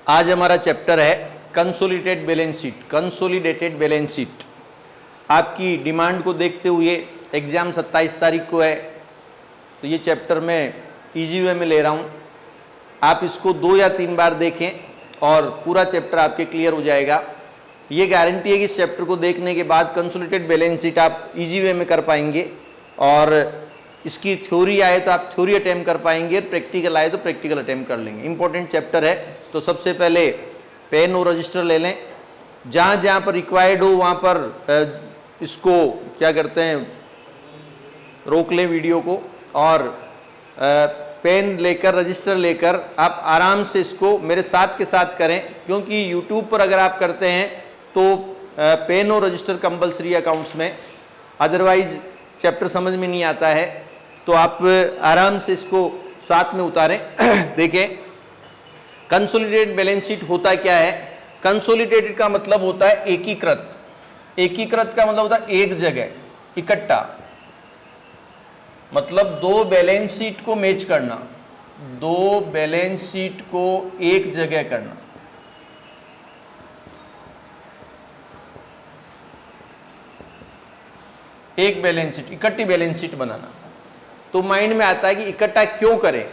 आज हमारा चैप्टर है consolidated balance sheet. Consolidated balance sheet आपकी डिमांड को देखते हुए एग्जाम 27 तारीख को है, तो ये चैप्टर मैं इजी वे में ले रहा हूँ। आप इसको 2 या 3 बार देखें और पूरा चैप्टर आपके क्लियर हो जाएगा। ये गारंटी है कि इस चैप्टर को देखने के बाद कंसोलिडेटेड बैलेंस शीट आप इजी वे में कर पाएंगे, और इसकी थ्योरी आए तो आप थ्योरी अटेम्प्ट कर पाएंगे, प्रैक्टिकल आए तो प्रैक्टिकल अटेम्प्ट कर लेंगे। इंपॉर्टेंट चैप्टर है, तो सबसे पहले पेन और रजिस्टर ले लें। जहाँ जहाँ पर रिक्वायर्ड हो वहाँ पर इसको क्या करते हैं, रोक लें वीडियो को, और पेन लेकर रजिस्टर लेकर आप आराम से इसको मेरे साथ के साथ करें, क्योंकि यूट्यूब पर अगर आप करते हैं तो पेन और रजिस्टर कंपलसरी अकाउंट्स में, अदरवाइज चैप्टर समझ में नहीं आता है। तो आप आराम से इसको साथ में उतारें। देखें कंसोलिडेटेड बैलेंस शीट होता क्या है। कंसोलिडेटेड का मतलब होता है एकीकृत। एकीकृत का मतलब होता है एक जगह इकट्ठा, मतलब 2 बैलेंस शीट को मैच करना, 2 बैलेंस शीट को एक जगह करना। एक बैलेंस शीट, इकट्ठी बैलेंस शीट बनाना। तो माइंड में आता है कि इकट्ठा क्यों करें,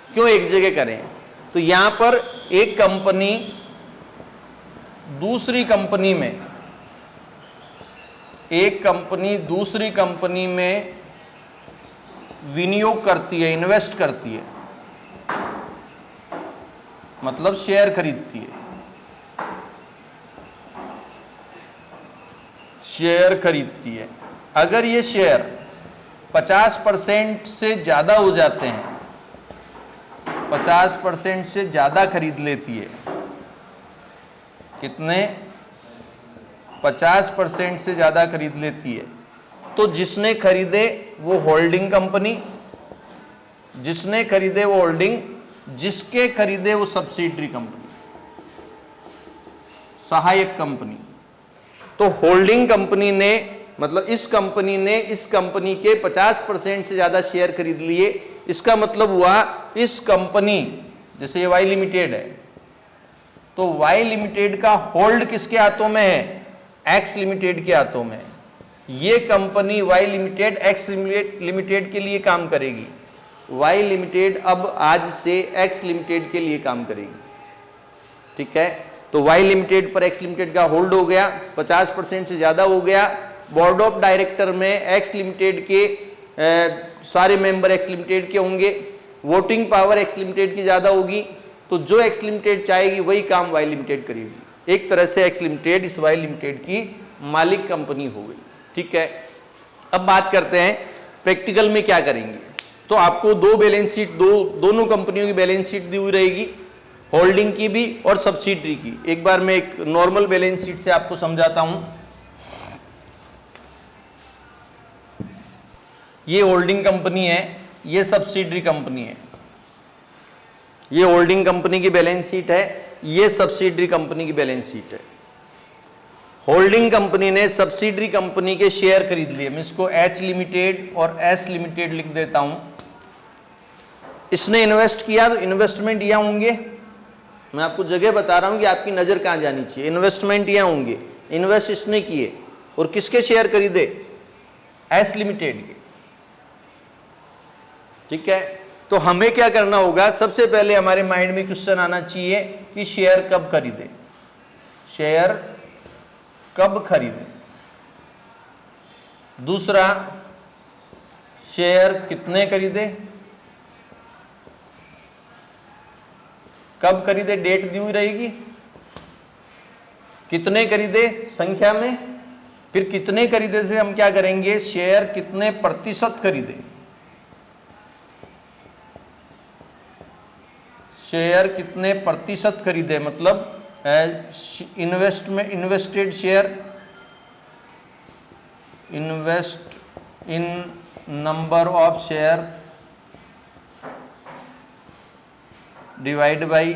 क्यों एक जगह करें। तो यहां पर एक कंपनी दूसरी कंपनी में, एक कंपनी दूसरी कंपनी में विनियोग करती है, इन्वेस्ट करती है, मतलब शेयर खरीदती है, शेयर खरीदती है। अगर ये शेयर 50% से ज़्यादा हो जाते हैं, 50% से ज़्यादा खरीद लेती है, कितने, 50% से ज़्यादा खरीद लेती है, तो जिसने खरीदे वो होल्डिंग कंपनी, जिसने खरीदे वो होल्डिंग, जिसके खरीदे वो सब्सिडरी कंपनी, सहायक कंपनी। तो होल्डिंग कंपनी ने, मतलब इस कंपनी ने इस कंपनी के 50% से ज्यादा शेयर खरीद लिए। इसका मतलब हुआ इस कंपनी, जैसे ये वाई लिमिटेड है, तो वाई लिमिटेड का होल्ड किसके हाथों में है, एक्स लिमिटेड के हाथों में। ये company Y limited X limited के लिए काम करेगी, वाई लिमिटेड अब आज से एक्स लिमिटेड के लिए काम करेगी। ठीक है, तो वाई लिमिटेड पर एक्स लिमिटेड का होल्ड हो गया, 50% से ज्यादा हो गया। बोर्ड ऑफ डायरेक्टर में एक्स लिमिटेड के सारे मेंबर एक्स लिमिटेड के होंगे, वोटिंग पावर एक्स लिमिटेड की ज्यादा होगी, तो जो एक्स लिमिटेड चाहेगी वही काम वाई लिमिटेड करेगी। एक तरह से एक्स लिमिटेड इस वाई लिमिटेड की मालिक कंपनी हो गई। ठीक है, अब बात करते हैं प्रैक्टिकल में क्या करेंगे। तो आपको 2 बैलेंस शीट, दोनों कंपनियों की बैलेंस शीट दी हुई रहेगी, होल्डिंग की भी और सब्सिडरी की। एक बार मैं एक नॉर्मल बैलेंस शीट से आपको समझाता हूं। ये होल्डिंग कंपनी है, ये सब्सिडरी कंपनी है। ये होल्डिंग कंपनी की बैलेंस शीट है, ये सब्सिडरी कंपनी की बैलेंस शीट है। होल्डिंग कंपनी ने सब्सिडरी कंपनी के शेयर खरीद लिए। मैं इसको एच लिमिटेड और एस लिमिटेड लिख देता हूं। इसने इन्वेस्ट किया, तो इन्वेस्टमेंट यहां होंगे। मैं आपको जगह बता रहा हूं कि आपकी नजर कहां जानी चाहिए। इन्वेस्टमेंट यहां होंगे, इन्वेस्ट इसने किए, और किसके शेयर खरीदे, एस लिमिटेड के। ठीक है, तो हमें क्या करना होगा, सबसे पहले हमारे माइंड में क्वेश्चन आना चाहिए कि शेयर कब खरीदे, शेयर कब खरीदे। दूसरा, शेयर कितने खरीदे, कब खरीदे, डेट दी हुई रहेगी, कितने खरीदे संख्या में, फिर कितने खरीदे से हम क्या करेंगे, शेयर कितने प्रतिशत खरीदे, शेयर कितने प्रतिशत खरीदे, मतलब invested share, invest in number of share divide by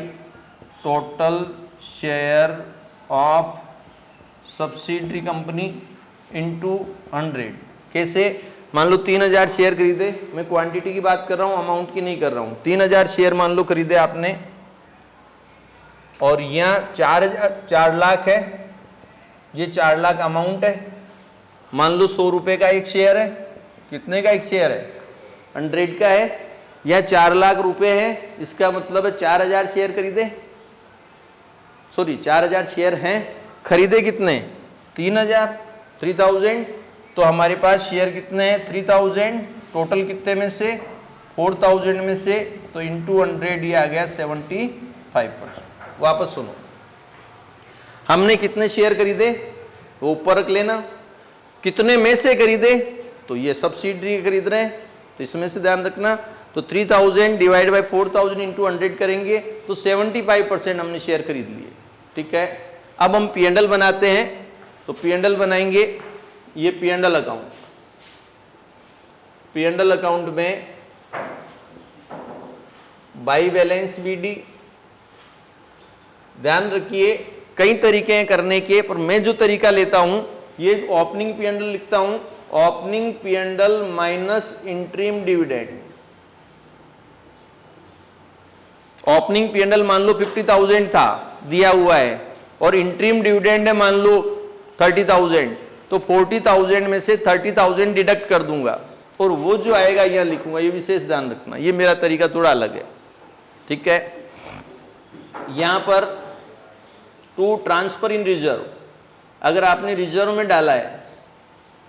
total share of subsidiary company into 100। कैसे, मान लो 3000 शेयर खरीदे, मैं क्वांटिटी की बात कर रहा हूं, अमाउंट की नहीं कर रहा हूं। 3000 शेयर मान लो खरीदे आपने, और यहाँ 4 लाख है, ये 4 लाख अमाउंट है। मान लो 100 रुपए का एक शेयर है, कितने का एक शेयर है? 100 का है। यह 4 लाख रुपए है, इसका मतलब है 4000 शेयर खरीदे, सॉरी 4000 शेयर हैं, खरीदे कितने? 3000। तो हमारे पास शेयर कितने हैं? 3000। टोटल कितने में से? 4000 में से, तो इंटू 100 ये आ गया 75%। वापस सुनो, हमने कितने शेयर खरीदे वो ऊपर रख लेना, कितने में से खरीदे? तो ये सब्सिडरी खरीद रहे हैं, तो इसमें से ध्यान रखना। तो 3000 डिवाइड बाई 4000 इंटू 100 करेंगे तो 75% हमने शेयर खरीद लिए। ठीक है, अब हम P&L बनाते हैं। तो P&L बनाएंगे, ये P&L अकाउंट, P&L अकाउंट में बाई बैलेंस BD। ध्यान रखिए कई तरीके हैं करने के, पर मैं जो तरीका लेता हूं ये ओपनिंग P&L लिखता हूं, opening P&L minus interim dividend. Opening P&L मान लो 50,000 था दिया हुआ है, और इंटरिम डिविडेंड है मान लो 30,000, तो 40,000 में से 30,000 डिडक्ट कर दूंगा, और वो जो आएगा यहां लिखूंगा। ये विशेष ध्यान रखना, ये मेरा तरीका थोड़ा अलग है। ठीक है, यहां पर टू ट्रांसफर इन रिजर्व, अगर आपने रिजर्व में डाला है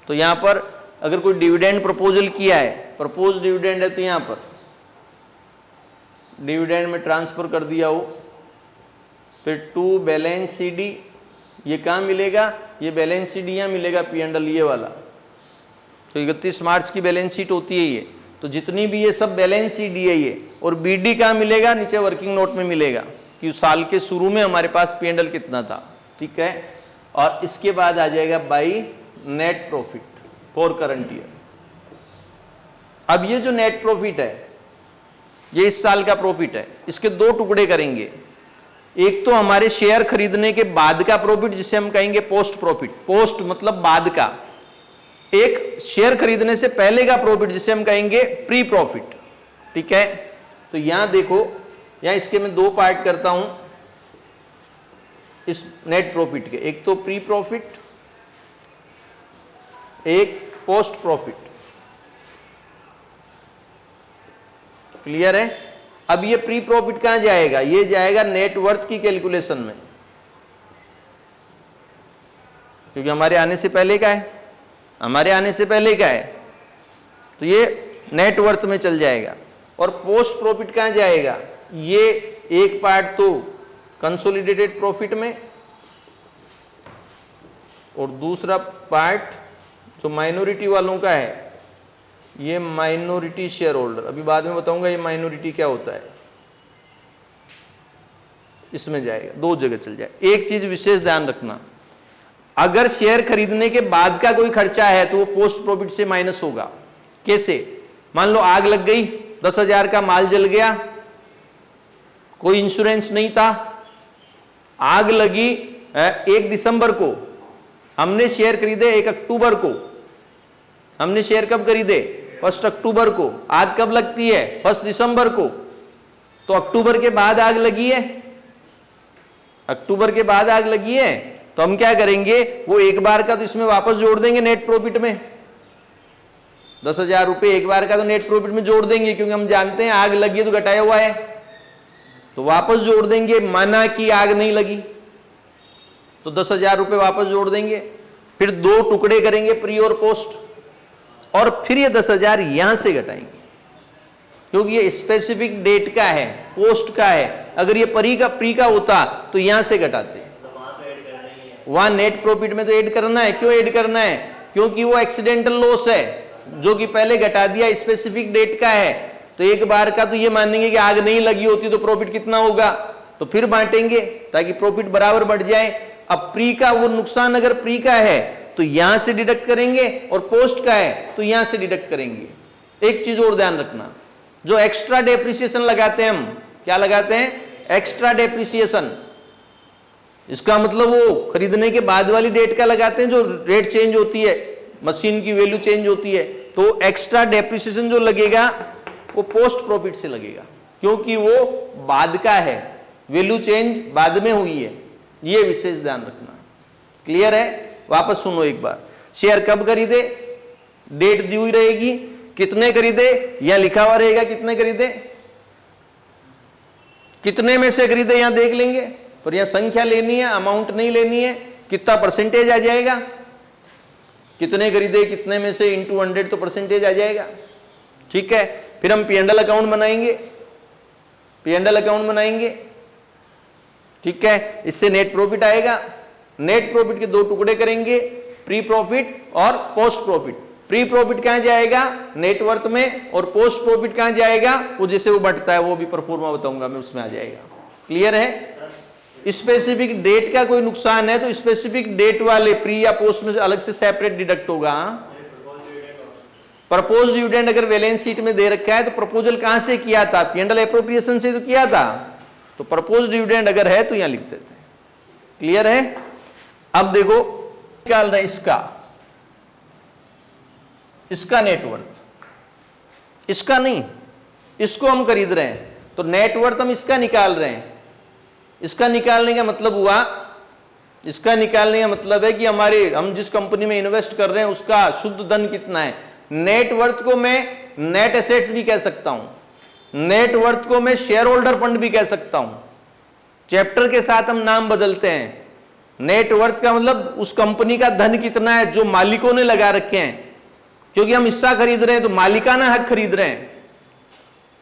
तो यहां पर अगर कोई डिविडेंड प्रपोजल किया है, प्रपोज डिविडेंड है, तो यहां पर डिविडेंड में ट्रांसफर कर दिया हो। फिर टू बैलेंस CD, ये कहाँ मिलेगा? ये बैलेंस CD यहाँ मिलेगा P&L ये वाला। तो 31 मार्च की बैलेंस शीट होती है ये, तो जितनी भी ये सब बैलेंस CD है ये, और BD कहाँ मिलेगा? नीचे वर्किंग नोट में मिलेगा कि साल के शुरू में हमारे पास P&L कितना था। ठीक है, और इसके बाद आ जाएगा by net profit for current year. अब ये जो नेट प्रॉफिट है ये इस साल का प्रॉफिट है, इसके दो टुकड़े करेंगे। एक तो हमारे शेयर खरीदने के बाद का प्रॉफिट जिसे हम कहेंगे पोस्ट प्रॉफिट, पोस्ट मतलब बाद का। एक शेयर खरीदने से पहले का प्रॉफिट जिसे हम कहेंगे प्री प्रॉफिट। ठीक है, तो यहां देखो, यहां इसके मैं दो पार्ट करता हूं इस नेट प्रॉफिट के, एक तो प्री प्रॉफिट, एक पोस्ट प्रॉफिट। क्लियर है? अब ये प्री प्रॉफिट कहां जाएगा? ये जाएगा नेट वर्थ की कैलकुलेशन में, क्योंकि हमारे आने से पहले का है, हमारे आने से पहले का है, तो ये नेट वर्थ में चल जाएगा। और पोस्ट प्रॉफिट कहां जाएगा? ये एक पार्ट तो कंसोलिडेटेड प्रॉफिट में, और दूसरा पार्ट जो माइनॉरिटी वालों का है, ये माइनॉरिटी शेयर होल्डर, अभी बाद में बताऊंगा ये माइनॉरिटी क्या होता है, इसमें जाएगा, दो जगह चल जाए। एक चीज विशेष ध्यान रखना, अगर शेयर खरीदने के बाद का कोई खर्चा है तो वो पोस्ट प्रॉफिट से माइनस होगा। कैसे? मान लो आग लग गई, 10,000 का माल जल गया, कोई इंश्योरेंस नहीं था, आग लगी 1 दिसंबर को, हमने शेयर खरीदे 1 अक्टूबर को, हमने शेयर कब खरीदे? 1 अक्टूबर को। आग कब लगती है? 1 दिसंबर को। तो अक्टूबर के बाद आग लगी है, अक्टूबर के बाद आग लगी है, तो हम क्या करेंगे? वो एक बार का तो इसमें वापस जोड़ देंगे नेट प्रॉफिट में, 10,000 रुपए एक बार का तो नेट प्रॉफिट में जोड़ देंगे, क्योंकि हम जानते हैं आग लगी है तो घटाया हुआ है, तो वापस जोड़ देंगे। माना कि आग नहीं लगी तो 10,000 रुपए वापस जोड़ देंगे। फिर दो टुकड़े करेंगे, प्री और पोस्ट, और फिर ये 10,000 यहां से घटाएंगे, क्योंकि ये स्पेसिफिक डेट का है, पोस्ट का है। अगर ये प्री का होता तो यहां से घटाते, वहां नेट प्रॉफिट में तो ऐड करना है। क्यों ऐड करना है? क्योंकि वो एक्सीडेंटल लॉस है जो कि पहले घटा दिया, स्पेसिफिक डेट का है, तो एक बार का तो ये मानेंगे कि आग नहीं लगी होती तो प्रॉफिट कितना होगा, तो फिर बांटेंगे ताकि प्रॉफिट बराबर बढ़ जाए। अब प्री का वो नुकसान अगर प्री का है तो यहां से डिडक्ट करेंगे, और पोस्ट का है तो यहां से डिडक्ट करेंगे। एक चीज और ध्यान रखना, जो एक्स्ट्रा डेप्रिसिएशन लगाते हैं हम, क्या लगाते हैं? Extra depreciation. इसका मतलब वो खरीदने के बाद वाली डेट का लगाते हैं, जो रेट चेंज होती है, मशीन की वैल्यू चेंज होती है, तो एक्स्ट्रा डेप्रिसिएशन जो लगेगा वो पोस्ट प्रॉफिट से लगेगा, क्योंकि वो बाद का है, वैल्यू चेंज बाद में हुई है, ये विशेष ध्यान रखना। क्लियर है? वापस सुनो एक बार। शेयर कब खरीदे, डेट दी हुई रहेगी, कितने खरीदे, यहां लिखा हुआ रहेगा कितने खरीदे, कितने में से खरीदे यहां देख लेंगे, पर यहां संख्या लेनी है, अमाउंट नहीं लेनी है। कितना परसेंटेज आ जाएगा, कितने खरीदे कितने में से इंटू 100 तो परसेंटेज आ जाएगा। ठीक है, फिर हम P&L अकाउंट बनाएंगे, P&L अकाउंट बनाएंगे। ठीक है, इससे नेट प्रॉफिट आएगा। नेट प्रॉफिट के दो टुकड़े करेंगे, प्री प्रॉफिट और पोस्ट प्रॉफिट। प्री प्रॉफिट कहां जाएगा, नेटवर्थ में, और पोस्ट प्रॉफिट कहां जाएगा, वो जैसे वो बढ़ता है वो भी परफॉर्मा बताऊंगा मैं, उसमें आ जाएगा। क्लियर है? स्पेसिफिक डेट का कोई नुकसान है तो स्पेसिफिक डेट वाले प्री या पोस्ट में से अलग से सेपरेट डिडक्ट होगा। प्रपोज डिविडेंड अगर बैलेंस शीट में दे रखा है तो प्रपोजल कहां से किया था, P&L एप्रोप्रिएशन से तो किया था, तो प्रपोज डिविडेंड अगर है तो यहां लिख देते हैं। क्लियर है? अब देखो निकाल रहे हैं इसका नेटवर्थ, इसका नहीं, इसको हम खरीद रहे हैं तो नेटवर्थ हम इसका निकाल रहे हैं। इसका निकालने का मतलब हुआ, इसका निकालने का मतलब है कि हम जिस कंपनी में इन्वेस्ट कर रहे हैं उसका शुद्ध धन कितना है। नेटवर्थ को मैं नेट एसेट्स भी कह सकता हूं, नेटवर्थ को मैं शेयर होल्डर फंड भी कह सकता हूं। चैप्टर के साथ हम नाम बदलते हैं। नेटवर्थ का मतलब उस कंपनी का धन कितना है जो मालिकों ने लगा रखे हैं, क्योंकि हम हिस्सा खरीद रहे हैं तो मालिकाना हक खरीद रहे हैं।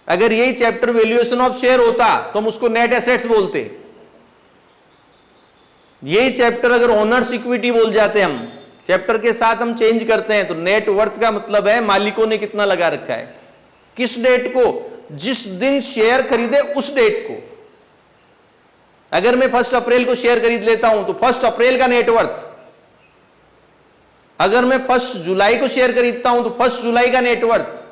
अगर यही चैप्टर वैल्यूएशन ऑफ शेयर होता तो हम उसको नेट एसेट्स बोलते। यही चैप्टर अगर ओनर्स इक्विटी बोल जाते हम, चैप्टर के साथ हम चेंज करते हैं तो नेट वर्थ का मतलब है मालिकों ने कितना लगा रखा है, किस डेट को, जिस दिन शेयर खरीदे उस डेट को। अगर मैं 1 अप्रैल को शेयर खरीद लेता हूं तो 1 अप्रैल का नेटवर्थ, अगर मैं 1 जुलाई को शेयर खरीदता हूं तो 1 जुलाई का नेटवर्थ,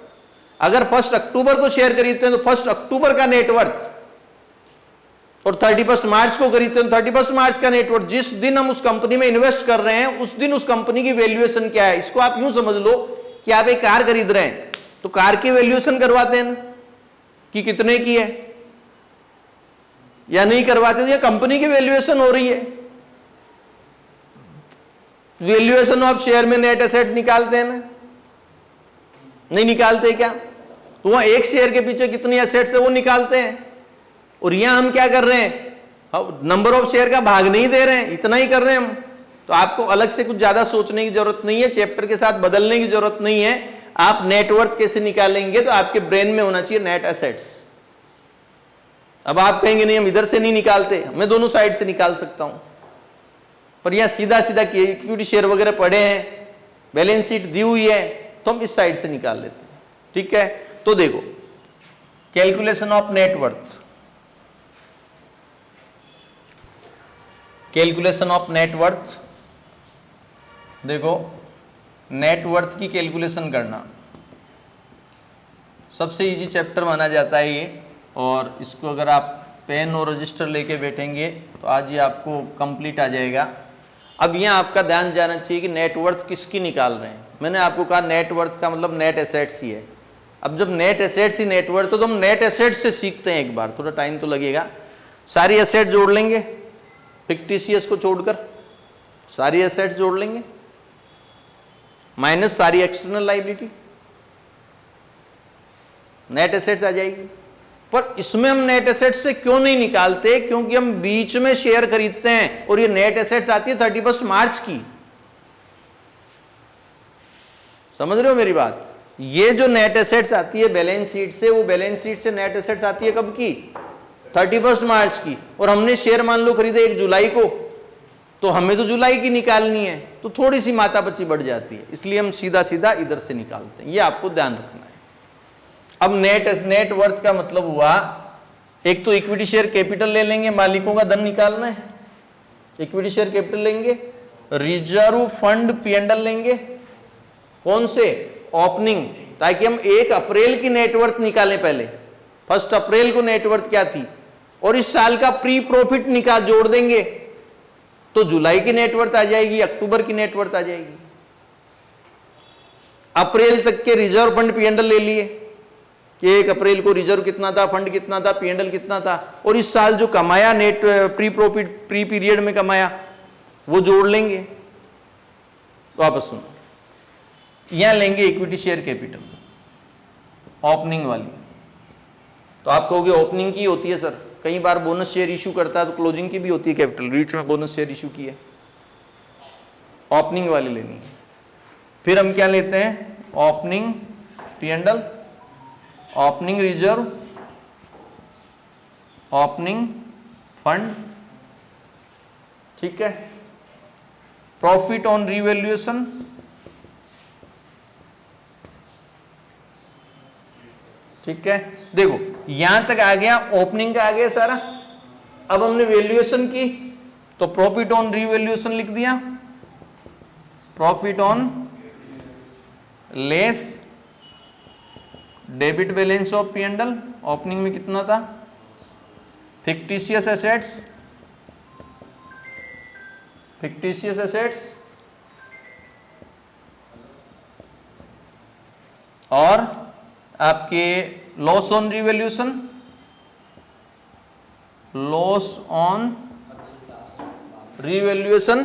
अगर 1 अक्टूबर को शेयर खरीदते हैं तो 1 अक्टूबर का नेटवर्थ, और 31 मार्च को खरीदते हैं तो 31 मार्च का नेटवर्थ। जिस दिन हम उस कंपनी में इन्वेस्ट कर रहे हैं उस दिन उस कंपनी की वैल्यूएशन क्या है। इसको आप यूं समझ लो कि आप एक कार खरीद रहे हैं तो कार की वैल्यूएशन करवाते हैं ना कि कितने की है, या नहीं करवाते तो ये कंपनी की वैल्यूएशन हो रही है। वैल्यूएशन ऑफ शेयर में नेट एसेट्स निकालते हैं ना, नहीं निकालते क्या? तो वहां एक शेयर के पीछे कितनी एसेट्स है वो निकालते हैं। और यहां हम क्या कर रहे हैं, नंबर ऑफ शेयर का भाग नहीं दे रहे हैं, इतना ही कर रहे हैं हम। तो आपको अलग से कुछ ज्यादा सोचने की जरूरत नहीं है, चैप्टर के साथ बदलने की जरूरत नहीं है। आप नेटवर्थ कैसे निकालेंगे तो आपके ब्रेन में होना चाहिए नेट एसेट्स। अब आप कहेंगे नहीं हम इधर से नहीं निकालते, मैं दोनों साइड से निकाल सकता हूं, पर यहां सीधा सीधा इक्विटी शेयर वगैरह पड़े हैं, बैलेंस शीट दी हुई है तो हम इस साइड से निकाल लेते हैं। ठीक है, तो देखो calculation of net worth, calculation of net worth. देखो नेटवर्थ की कैलकुलेशन करना सबसे इजी चैप्टर माना जाता है ये, और इसको अगर आप पेन और रजिस्टर लेके बैठेंगे तो आज ये आपको कंप्लीट आ जाएगा। अब यहाँ आपका ध्यान जाना चाहिए कि नेटवर्थ किसकी निकाल रहे हैं। मैंने आपको कहा नेटवर्थ का मतलब नेट एसेट्स ही है। अब जब नेट एसेट्स ही नेटवर्थ तो हम नेट एसेट्स से सीखते हैं एक बार, थोड़ा टाइम तो लगेगा। सारी एसेट जोड़ लेंगे, फिक्टिशियस को छोड़कर सारी एसेट्स जोड़ लेंगे, माइनस सारी एक्सटर्नल लायबिलिटी, नेट एसेट्स आ जाएगी। पर इसमें हम नेट एसेट्स से क्यों नहीं निकालते, क्योंकि हम बीच में शेयर खरीदते हैं और ये नेट एसेट्स आती है 31 मार्च की। समझ रहे हो मेरी बात? ये जो नेट एसेट्स आती है बैलेंस शीट से, वो बैलेंस शीट से नेट एसेट्स आती है कब की, 31 मार्च की। और हमने शेयर मान लो खरीदे 1 जुलाई को, तो हमें तो जुलाई की निकालनी है, तो थोड़ी सी मातापच्ची बढ़ जाती है, इसलिए हम सीधा सीधा इधर से निकालते हैं। ये आपको ध्यान रखना है। अब नेट वर्थ का मतलब हुआ, एक तो इक्विटी शेयर कैपिटल ले लेंगे, मालिकों का धन निकालना है, इक्विटी शेयर कैपिटल लेंगे, रिजर्व फंड P&L लेंगे, कौन से, ओपनिंग, ताकि हम 1 अप्रैल की नेटवर्थ निकालें। पहले 1 अप्रैल को नेटवर्थ क्या थी, और इस साल का प्री प्रॉफिट निकाल जोड़ देंगे तो जुलाई की नेटवर्थ आ जाएगी, अक्टूबर की नेटवर्थ आ जाएगी। अप्रैल तक के रिजर्व फंड P&L ले लिए, कि 1 अप्रैल को रिजर्व कितना था, फंड कितना था, P&L कितना था, और इस साल जो कमाया net pre profit pre period में कमाया वो जोड़ लेंगे। वापस सुनो, यहां लेंगे इक्विटी शेयर कैपिटल ओपनिंग वाली। तो आप कहोगे ओपनिंग की होती है सर, कई बार बोनस शेयर इशू करता है तो क्लोजिंग की भी होती है कैपिटल, रीच में बोनस शेयर इशू की है, ओपनिंग वाली लेनी है। फिर हम क्या लेते हैं, opening P&L, opening reserve, opening fund, ठीक है, प्रॉफिट ऑन रिवैल्यूएशन, ठीक है। देखो यहां तक आ गया, ओपनिंग का आ गया सारा। अब हमने वैल्यूएशन की तो प्रॉफिट ऑन रिवैल्यूएशन लिख दिया, profit on less debit balance of P&L, opening में कितना था, फिक्टिशियस एसेट्स, फिक्टिशियस एसेट्स और आपके loss on revaluation, loss on revaluation,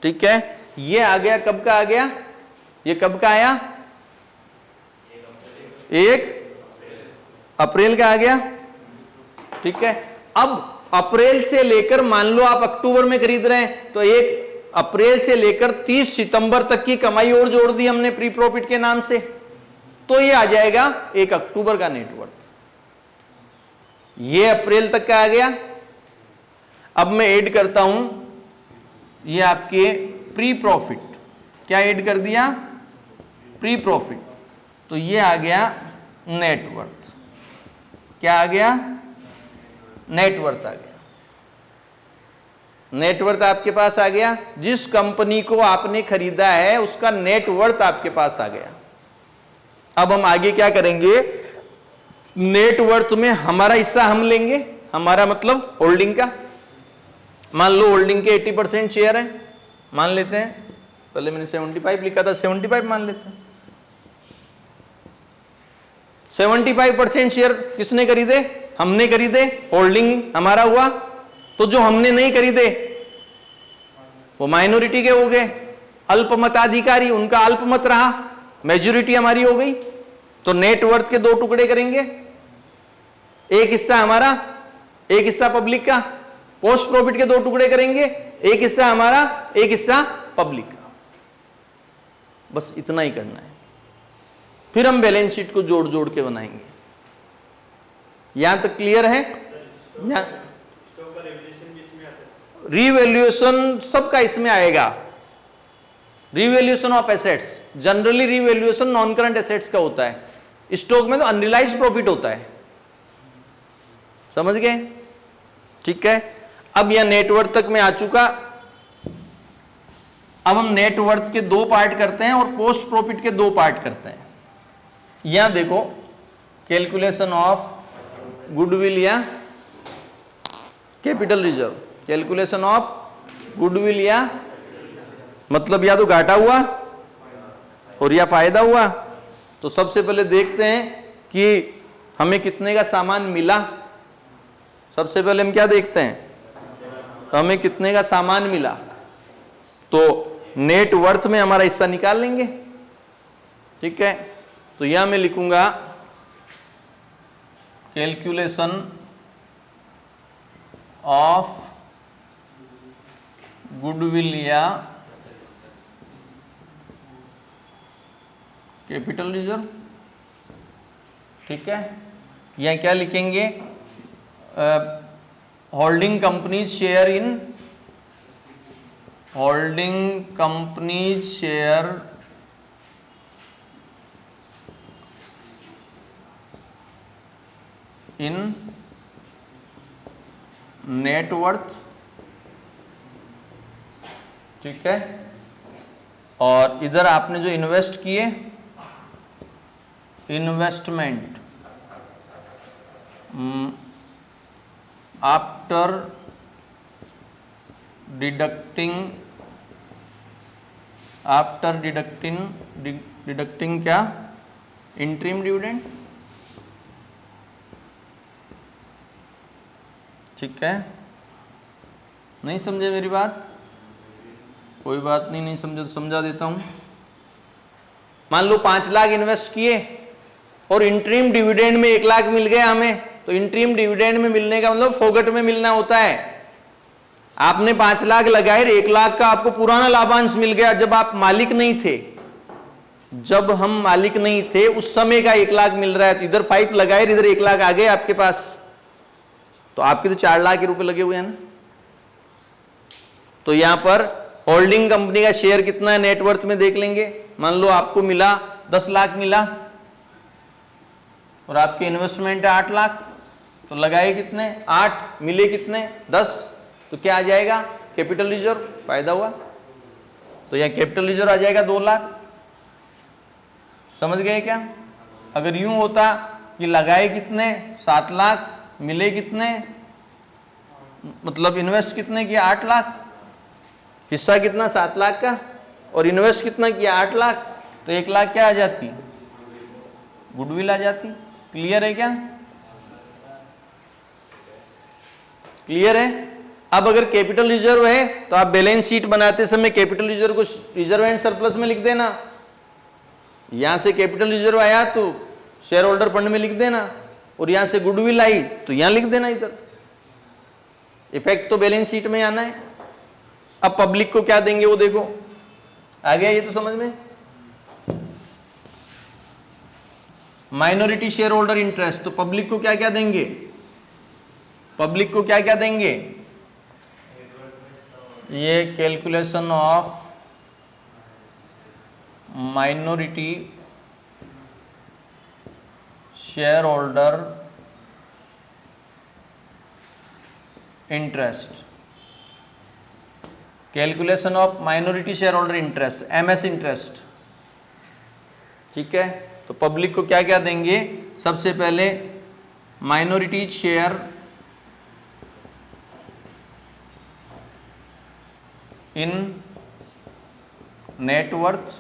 ठीक है। ये आ गया, कब का आ गया, ये कब का आया, 1 अप्रैल का आ गया, ठीक है। अब अप्रैल से लेकर, मान लो आप अक्टूबर में खरीद रहे हैं तो 1 अप्रैल से लेकर 30 सितंबर तक की कमाई और जोड़ दी हमने प्री प्रॉफिट के नाम से, तो ये आ जाएगा 1 अक्टूबर का नेटवर्थ। ये अप्रैल तक का आ गया। अब मैं ऐड करता हूं, ये आपके प्री प्रॉफिट, क्या ऐड कर दिया, प्री प्रॉफिट, तो ये आ गया नेटवर्थ। क्या आ गया, नेटवर्थ आ गया। नेटवर्थ आपके पास आ गया, जिस कंपनी को आपने खरीदा है उसका नेटवर्थ आपके पास आ गया। अब हम आगे क्या करेंगे, नेटवर्थ में हमारा हिस्सा हम लेंगे, हमारा मतलब होल्डिंग का। मान लो होल्डिंग के 80% शेयर है, मान लेते हैं, पहले मैंने 75 लिखा था, 75 मान लेते हैं। 75% शेयर किसने खरीदे, हमने खरीदे, होल्डिंग हमारा हुआ। तो जो हमने नहीं खरीदे वो माइनॉरिटी के हो गए, अल्पमताधिकारी, उनका अल्पमत रहा, मेजॉरिटी हमारी हो गई। तो नेटवर्थ के 2 टुकड़े करेंगे, एक हिस्सा हमारा, एक हिस्सा पब्लिक का। पोस्ट प्रॉफिट के 2 टुकड़े करेंगे, एक हिस्सा हमारा, एक हिस्सा पब्लिक का। बस इतना ही करना है। फिर हम बैलेंस शीट को जोड़ जोड़ के बनाएंगे। यहां तक क्लियर है? रिवैल्यूएशन सबका इसमें आएगा, revaluation of assets. Generally revaluation non current assets का होता है, स्टॉक में तो अनरियलाइज्ड प्रॉफिट होता है। समझ गए? ठीक है। अब यह नेटवर्थ तक में आ चुका। अब हम नेटवर्थ के 2 पार्ट करते हैं और पोस्ट प्रॉफिट के 2 पार्ट करते हैं। यहां देखो, कैलकुलेशन ऑफ गुडविल या capital reserve. Calculation of goodwill या मतलब या तो घाटा हुआ और या फायदा हुआ। तो सबसे पहले देखते हैं कि हमें कितने का सामान मिला। सबसे पहले हम क्या देखते हैं, तो हमें कितने का सामान मिला। तो नेट वर्थ में हमारा हिस्सा निकाल लेंगे। ठीक है, तो यहां मैं लिखूंगा कैलकुलेशन ऑफ गुडविल या कैपिटल रिजर्व। ठीक है, यहां क्या लिखेंगे, holding companies share in, holding companies share in net worth. ठीक है, और इधर आपने जो इन्वेस्ट किए, इन्वेस्टमेंट आफ्टर डिडक्टिंग क्या, इंटरिम डिविडेंड। ठीक है, नहीं समझे मेरी बात? कोई बात नहीं, नहीं समझे तो समझा देता हूं। मान लो 5 लाख इन्वेस्ट किए और इंटरिम डिविडेंड में 1 लाख मिल गया हमें, तो इंटरिम डिविडेंड में मिलने का मतलब फोगट में मिलना होता है। आपने 5 लाख लगाए, 1 लाख का आपको पुराना लाभांश मिल गया जब आप मालिक नहीं थे। जब हम मालिक नहीं थे उस समय का 1 लाख मिल रहा है, तो इधर पाइप लगाए, इधर 1 लाख आ गए आपके पास, तो आपके तो 4 लाख रुपए लगे हुए हैं ना। तो यहां पर होल्डिंग कंपनी का शेयर कितना है नेटवर्थ में देख लेंगे। मान लो आपको मिला 10 लाख मिला और आपके इन्वेस्टमेंट है 8 लाख, तो लगाए कितने 8, मिले कितने 10, तो क्या आ जाएगा कैपिटल रिजर्व, फायदा हुआ। तो यहां कैपिटल रिजर्व आ जाएगा 2 लाख। समझ गए क्या? अगर यूं होता कि लगाए कितने 7 लाख, मिले कितने, मतलब इन्वेस्ट कितने किया 8 लाख, हिस्सा कितना 7 लाख का और इन्वेस्ट कितना किया 8 लाख, तो 1 लाख क्या आ जाती, गुडविल आ जाती। क्लियर है क्या? क्लियर है? अब अगर कैपिटल रिजर्व है तो आप बैलेंस शीट बनाते समय कैपिटल रिजर्व को रिजर्व एंड सरप्लस में लिख देना। यहां से कैपिटल रिजर्व आया तो शेयर होल्डर फंड में लिख देना, और यहां से गुडविल आई तो यहां लिख देना। इधर इफेक्ट तो बैलेंस शीट में आना है। अब पब्लिक को क्या देंगे वो देखो, आ गया ये तो समझ में। माइनॉरिटी शेयर होल्डर इंटरेस्ट, तो पब्लिक को क्या क्या देंगे, पब्लिक को क्या क्या देंगे, ये calculation of minority share holder interest, calculation of minority share holder interest, MS interest. ठीक है, तो पब्लिक को क्या क्या देंगे, सबसे पहले माइनॉरिटी शेयर इन नेटवर्थ,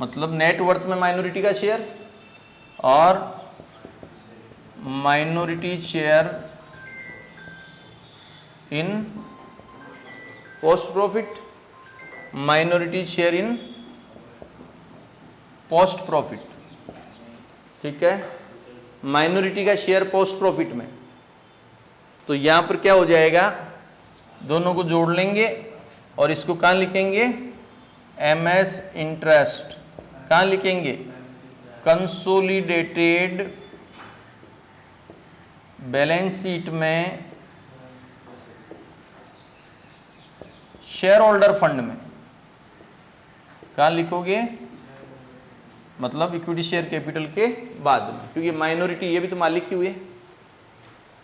मतलब नेटवर्थ में माइनॉरिटी का शेयर, और minority share in post profit, minority share in post profit. ठीक है, माइनॉरिटी का शेयर पोस्ट प्रॉफिट में, तो यहां पर क्या हो जाएगा, दोनों को जोड़ लेंगे और इसको कहां लिखेंगे, एमएस इंटरेस्ट, कहां लिखेंगे, कंसोलिडेटेड बैलेंस शीट में शेयर होल्डर फंड में, कहां लिखोगे, मतलब इक्विटी शेयर कैपिटल के बाद में, क्योंकि माइनॉरिटी ये भी तो मालिक ही हुए।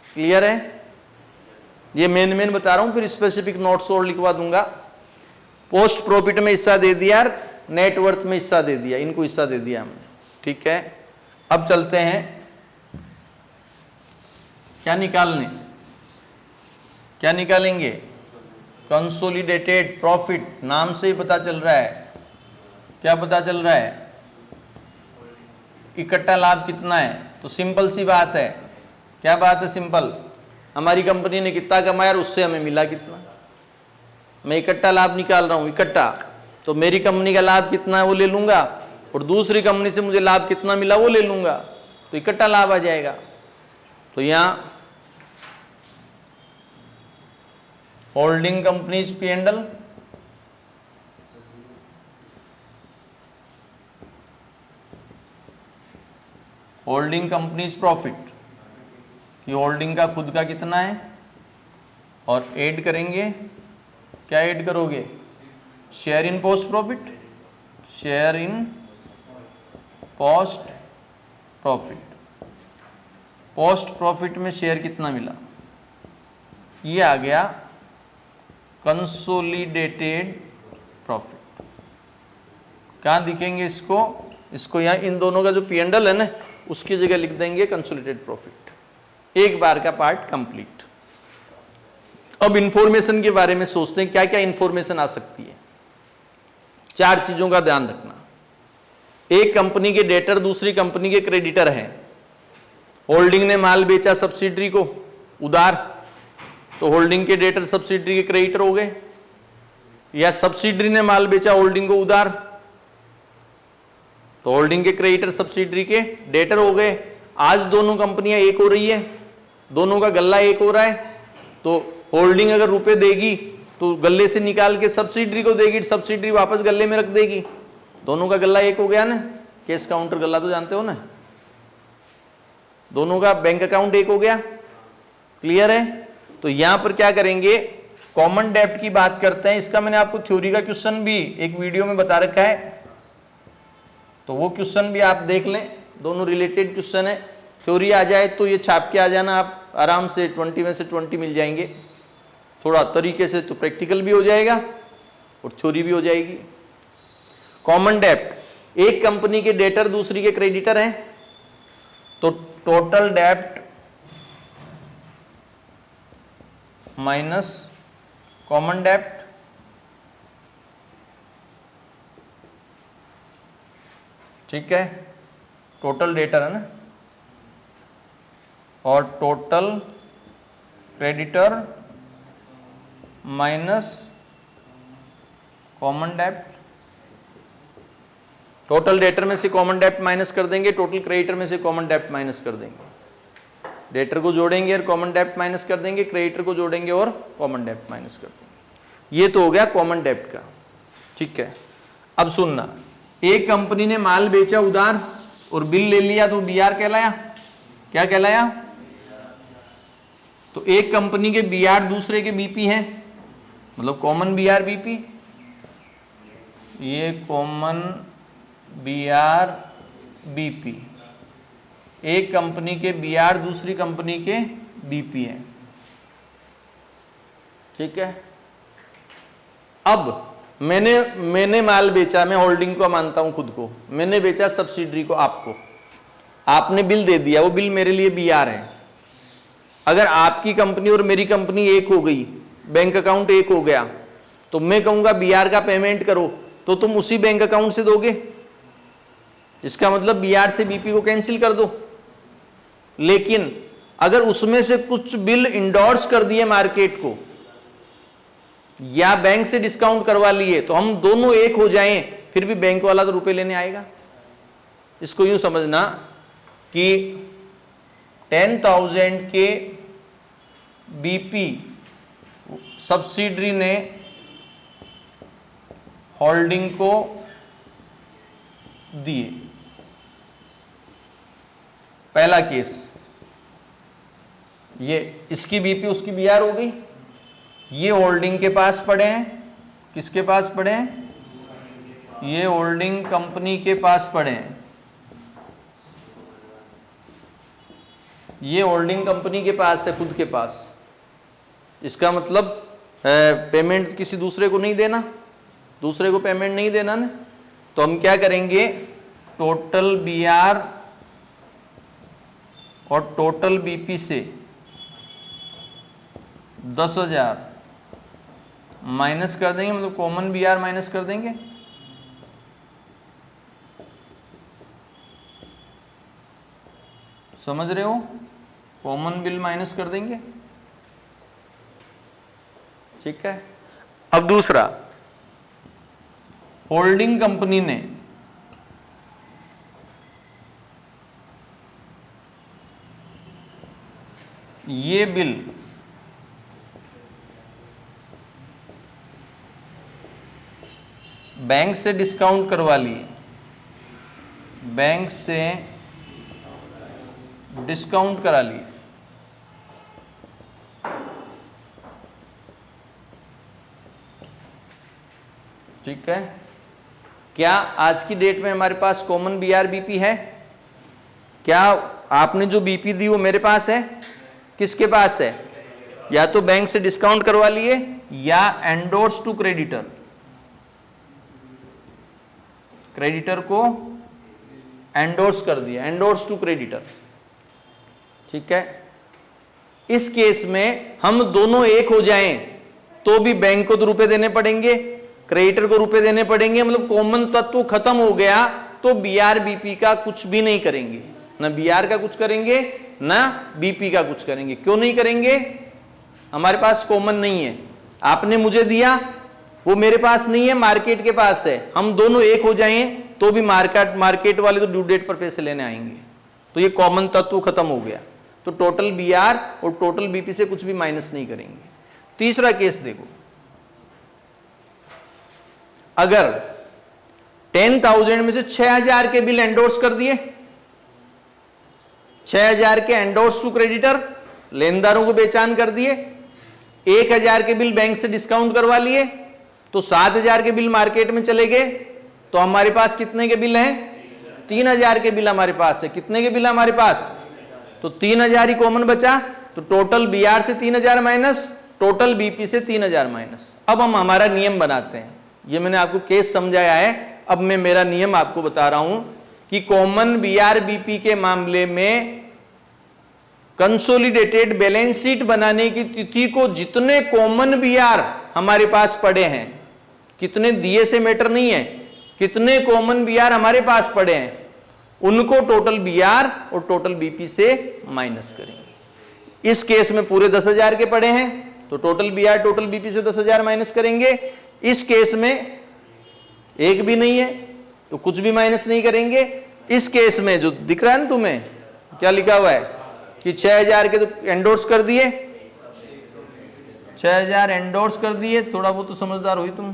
क्लियर है? ये मेन बता रहा हूं, फिर स्पेसिफिक नोट्स और लिखवा दूंगा। पोस्ट प्रॉफिट में हिस्सा दे दिया, नेटवर्थ में हिस्सा दे दिया, इनको हिस्सा दे दिया हमने। ठीक है, अब चलते हैं क्या निकालने, क्या निकालेंगे, कंसोलिडेटेड प्रॉफिट, नाम से ही पता चल रहा है, क्या पता चल रहा है, इकट्ठा लाभ कितना है। तो सिंपल सी बात है, क्या बात है सिंपल, हमारी कंपनी ने कितना कमाया और उससे हमें मिला कितना। मैं इकट्ठा लाभ निकाल रहा हूं, इकट्ठा, तो मेरी कंपनी का लाभ कितना है वो ले लूंगा, और दूसरी कंपनी से मुझे लाभ कितना मिला वो ले लूंगा, तो इकट्ठा लाभ आ जाएगा। तो यहां holding companies P&L, holding companies profit, कि होल्डिंग का खुद का कितना है, और ऐड करेंगे, क्या ऐड करोगे, share in post profit, share in post profit, post profit में शेयर कितना मिला, ये आ गया कंसोलिडेटेड प्रॉफिट। कहाँ दिखेंगे इसको, इसको यहाँ इन दोनों का जो P&L है ना, उसकी जगह लिख देंगे कंसोलिडेटेड प्रॉफिट। एक बार का पार्ट कंप्लीट। अब इंफॉर्मेशन के बारे में सोचते हैं, क्या क्या इंफॉर्मेशन आ सकती है। 4 चीजों का ध्यान रखना। एक कंपनी के डेटर दूसरी कंपनी के क्रेडिटर हैं। होल्डिंग ने माल बेचा सब्सिडरी को, उधार, तो होल्डिंग के डेटर सब्सिडरी के क्रेडिटर हो गए, या सब्सिडरी ने माल बेचा होल्डिंग को उधार, तो होल्डिंग के क्रेडिटर सब्सिडरी के डेटर हो गए। आज दोनों कंपनियां एक हो रही है, दोनों का गल्ला एक हो रहा है, तो होल्डिंग अगर रुपए देगी तो गल्ले से निकाल के सब्सिडरी को देगी, सब्सिडरी वापस गल्ले में रख देगी, दोनों का गल्ला एक हो गया ना। कैश काउंटर गल्ला तो जानते हो ना, दोनों का बैंक अकाउंट एक हो गया। क्लियर है? तो यहां पर क्या करेंगे, कॉमन डेब्ट की बात करते हैं। इसका मैंने आपको थ्योरी का क्वेश्चन भी एक वीडियो में बता रखा है, तो वो क्वेश्चन भी आप देख लें, दोनों रिलेटेड क्वेश्चन है। थ्योरी आ जाए तो ये छाप के आ जाना, आप आराम से 20 में से 20 मिल जाएंगे। थोड़ा तरीके से तो प्रैक्टिकल भी हो जाएगा और थ्योरी भी हो जाएगी। कॉमन डेब्ट, एक कंपनी के डेटर दूसरी के क्रेडिटर हैं, तो टोटल डेब्ट माइनस कॉमन डेब्ट, ठीक है, टोटल डेटर है ना, और टोटल क्रेडिटर माइनस कॉमन डेब्ट। टोटल डेटर में से कॉमन डेब्ट माइनस कर देंगे, टोटल क्रेडिटर में से कॉमन डेब्ट माइनस कर देंगे। डेटर को जोड़ेंगे और कॉमन डेब्ट माइनस कर देंगे, क्रेडिटर को जोड़ेंगे और कॉमन डेब्ट माइनस कर देंगे। ये तो हो गया कॉमन डेब्ट का, ठीक है। अब सुनना, एक कंपनी ने माल बेचा उधार और बिल ले लिया तो बीआर कहलाया। क्या कहलाया? तो एक कंपनी के बीआर दूसरे के बीपी हैं, मतलब कॉमन बीआर बीपी, ये कॉमन बीआर बीपी। एक कंपनी के बीआर दूसरी कंपनी के बीपी है, ठीक है। अब मैंने माल बेचा, मैं होल्डिंग को मानता हूं खुद को, मैंने बेचा सब्सिडरी को आपको, आपने बिल दे दिया, वो बिल मेरे लिए बीआर है। अगर आपकी कंपनी और मेरी कंपनी एक हो गई, बैंक अकाउंट एक हो गया, तो मैं कहूंगा बीआर का पेमेंट करो, तो तुम उसी बैंक अकाउंट से दोगे। इसका मतलब बीआर से बीपी को कैंसिल कर दो। लेकिन अगर उसमें से कुछ बिल इंडोर्स कर दिए मार्केट को या बैंक से डिस्काउंट करवा लिए, तो हम दोनों एक हो जाएं, फिर भी बैंक वाला तो रुपए लेने आएगा। इसको यूं समझना कि 10,000 के बीपी सब्सिडरी ने होल्डिंग को दिए, पहला केस ये, इसकी बीपी उसकी बीआर हो गई, ये होल्डिंग के पास पड़े हैं। किसके पास पड़े हैं? ये होल्डिंग कंपनी के पास पड़े हैं, ये होल्डिंग कंपनी के पास है, खुद के पास। इसका मतलब पेमेंट किसी दूसरे को नहीं देना, दूसरे को पेमेंट नहीं देना ना। तो हम क्या करेंगे, टोटल बीआर और टोटल बीपी से 10,000 माइनस कर देंगे, मतलब कॉमन बीआर माइनस कर देंगे। समझ रहे हो? कॉमन बिल माइनस कर देंगे, ठीक है। अब दूसरा, होल्डिंग कंपनी ने ये बिल बैंक से डिस्काउंट करवा लिए, बैंक से डिस्काउंट करा लिए, ठीक है। क्या आज की डेट में हमारे पास कॉमन बीआर बीपी है? क्या आपने जो बीपी दी वो मेरे पास है? किसके पास है? या तो बैंक से डिस्काउंट करवा लिए या एंडोर्स टू क्रेडिटर, क्रेडिटर को एंडोर्स कर दिया, एंडोर्स टू क्रेडिटर, ठीक है। इस केस में हम दोनों एक हो जाएं तो भी बैंक को तो रुपए देने पड़ेंगे, क्रेडिटर को रुपए देने पड़ेंगे, मतलब कॉमन तत्व खत्म हो गया। तो बीआर बीपी का कुछ भी नहीं करेंगे, ना बीआर का कुछ करेंगे ना बीपी का कुछ करेंगे। क्यों नहीं करेंगे? हमारे पास कॉमन नहीं है। आपने मुझे दिया, वो मेरे पास नहीं है, मार्केट के पास है। हम दोनों एक हो जाएं तो भी मार्केट वाले तो ड्यू डेट पर पैसे लेने आएंगे, तो ये कॉमन तत्व खत्म हो गया। तो टोटल बीआर और टोटल बीपी से कुछ भी माइनस नहीं करेंगे। तीसरा केस देखो, अगर 10,000 में से 6,000 के बिल एंडोर्स कर दिए, 6,000 के एंडोर्स टू क्रेडिटर, लेनदारों को बेचान कर दिए, 1,000 के बिल बैंक से डिस्काउंट करवा लिए, तो 7,000 के बिल मार्केट में चले गए। तो हमारे पास कितने के बिल हैं? 3,000 के बिल हमारे पास है। कितने के बिल है हमारे पास? तो 3,000 ही कॉमन बचा। तो टोटल बीआर से 3,000 माइनस, टोटल बीपी से 3,000 माइनस। अब हम हमारा नियम बनाते हैं। ये मैंने आपको केस समझाया है, अब मैं मेरा नियम आपको बता रहा हूं कि कॉमन बीआर बीपी के मामले में कंसोलिडेटेड बैलेंस शीट बनाने की तिथि को जितने कॉमन बीआर हमारे पास पड़े हैं, कितने दिए से मैटर नहीं है, कितने कॉमन बीआर हमारे पास पड़े हैं, उनको टोटल बीआर और टोटल बीपी से माइनस करेंगे। इस केस में पूरे 10,000 के पड़े हैं, तो टोटल बीआर टोटल बीपी से 10,000 माइनस करेंगे। इस केस में एक भी नहीं है तो कुछ भी माइनस नहीं करेंगे। इस केस में जो दिख रहा है ना तुम्हें, क्या लिखा हुआ है कि 6,000 के तो एंडोर्स कर दिए, 6,000 एंडोर्स कर दिए, थोड़ा बहुत तो समझदार हुई तुम,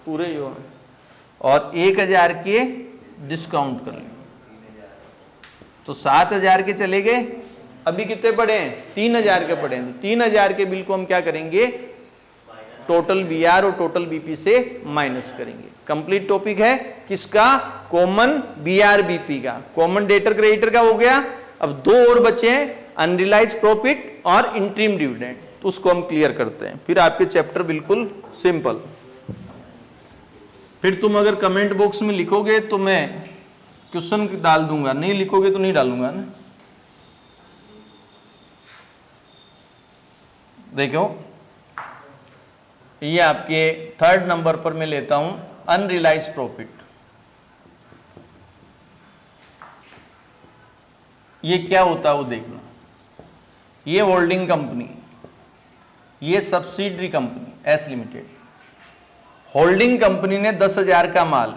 पूरे ही हो, और 1,000 के डिस्काउंट कर लिए, तो 7,000 के चले गए। अभी कितने पड़े हैं? 3,000 के पड़े हैं। तो 3,000 के बिल को हम क्या करेंगे? टोटल बीआर और टोटल बीपी से माइनस करेंगे। कंप्लीट टॉपिक है किसका? कॉमन बीआर बीपी का। कॉमन डेटर क्रेडिटर का हो गया। अब दो और बचे हैं, अनरियलाइज्ड प्रॉफिट और इंटरिम डिविडेंड, तो उसको हम क्लियर करते हैं, फिर आपके चैप्टर बिल्कुल सिंपल। फिर तुम अगर कमेंट बॉक्स में लिखोगे तो मैं क्वेश्चन डाल दूंगा, नहीं लिखोगे तो नहीं डालूंगा ना। देखो, ये आपके 3rd नंबर पर मैं लेता हूं अनरियलाइज्ड प्रॉफिट। ये क्या होता है वो देखना। ये होल्डिंग कंपनी, ये subsidiary company S limited. Holding company ने 10,000 का माल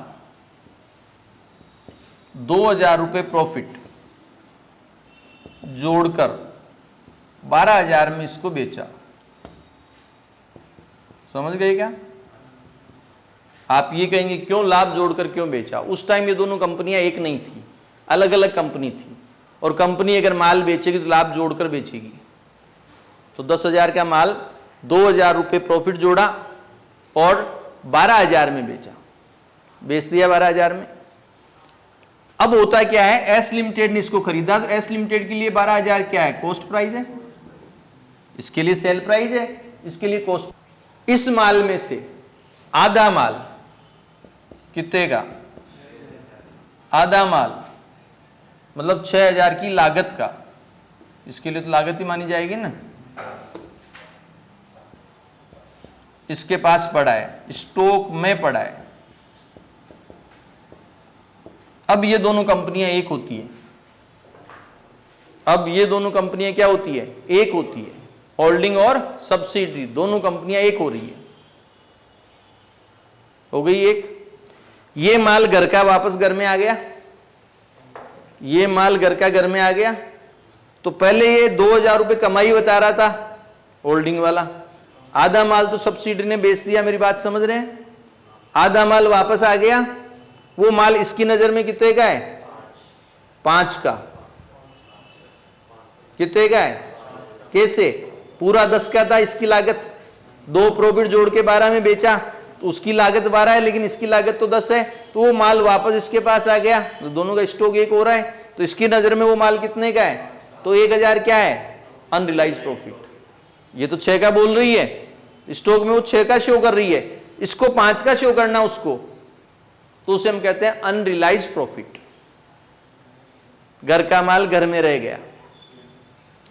2,000 रुपए प्रॉफिट जोड़कर 12,000 में इसको बेचा। समझ गए क्या? आप ये कहेंगे क्यों लाभ जोड़कर क्यों बेचा? उस टाइम ये दोनों कंपनियां एक नहीं थी, अलग अलग कंपनी थी, और कंपनी अगर माल बेचेगी तो लाभ जोड़कर बेचेगी। तो 10,000 का माल 2,000 रुपए प्रॉफिट जोड़ा और 12,000 में बेचा, बेच दिया 12,000 में। अब होता क्या है, एस लिमिटेड ने इसको खरीदा, तो एस लिमिटेड के लिए 12,000 क्या है? कॉस्ट प्राइस है, इसके लिए सेल प्राइस है, इसके लिए कॉस्ट। इस माल में से आधा माल कितने का? आधा माल मतलब 6,000 की लागत का, इसके लिए तो लागत ही मानी जाएगी ना। इसके पास पड़ा है, स्टॉक में पड़ा है। अब ये दोनों कंपनियां एक होती है। अब ये दोनों कंपनियां क्या होती है? एक होती है। होल्डिंग और सब्सिडरी दोनों कंपनियां एक हो रही है, हो गई एक। ये माल घर का वापस घर में आ गया, ये माल घर का घर में आ गया। तो पहले ये 2,000 रुपए कमाई बता रहा था होल्डिंग वाला, आधा माल तो सब्सिडरी ने बेच दिया, मेरी बात समझ रहे हैं? आधा माल वापस आ गया। वो माल इसकी नजर में कितने का है? 5 का। कितने का है? कैसे? पूरा 10 का था इसकी लागत, 2 प्रॉफिट जोड़ के 12 में बेचा, तो उसकी लागत 12 है, लेकिन इसकी लागत तो 10 है। तो वो माल वापस इसके पास आ गया, तो दोनों का स्टॉक एक हो रहा है, तो इसकी नजर में वो माल कितने का है? तो 1,000 क्या है? Unrealised profit. ये तो 6 का बोल रही है, स्टॉक में वो 6 का शो कर रही है, इसको 5 का शो करना उसको, तो उसे हम कहते हैं अनरियलाइज्ड प्रॉफिट। घर का माल घर में रह गया।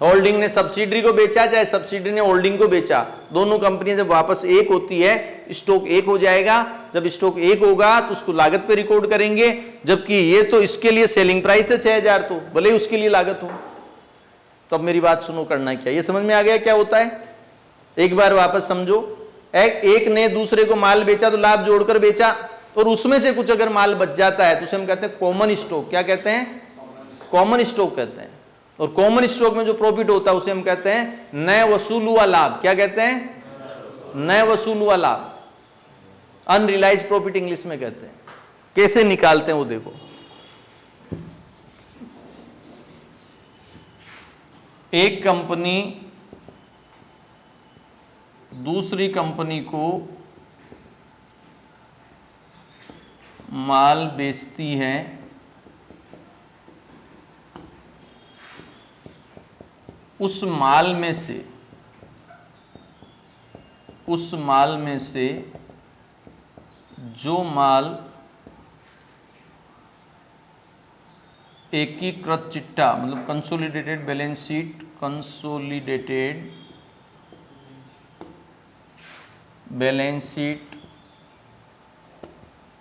होल्डिंग ने सब्सिडरी को बेचा, चाहे सब्सिडरी ने होल्डिंग को बेचा, दोनों कंपनियां जब वापस एक होती है, स्टॉक एक हो जाएगा। जब स्टॉक एक होगा तो उसको लागत पे रिकॉर्ड करेंगे, जबकि ये तो इसके लिए सेलिंग प्राइस है 6,000, तो भले ही उसके लिए लागत हो। तो अब मेरी बात सुनो, करना क्या, ये समझ में आ गया क्या होता है? एक बार वापस समझो। एक ने दूसरे को माल बेचा तो लाभ जोड़कर बेचा, और उसमें से कुछ अगर माल बच जाता है तो उसे हम कहते हैं कॉमन स्टॉक। क्या कहते हैं? कॉमन स्टॉक कहते हैं। और कॉमन स्टॉक में जो प्रॉफिट होता है उसे हम कहते हैं नए वसूल हुआ लाभ। क्या कहते हैं? नए वसूल हुआ लाभ, अनरियलाइज्ड प्रॉफिट इंग्लिश में कहते हैं। कैसे निकालते हैं वो देखो। एक कंपनी दूसरी कंपनी को माल बेचती है, उस माल में से जो माल एकीकृत चिट्ठा मतलब consolidated balance sheet, consolidated balance sheet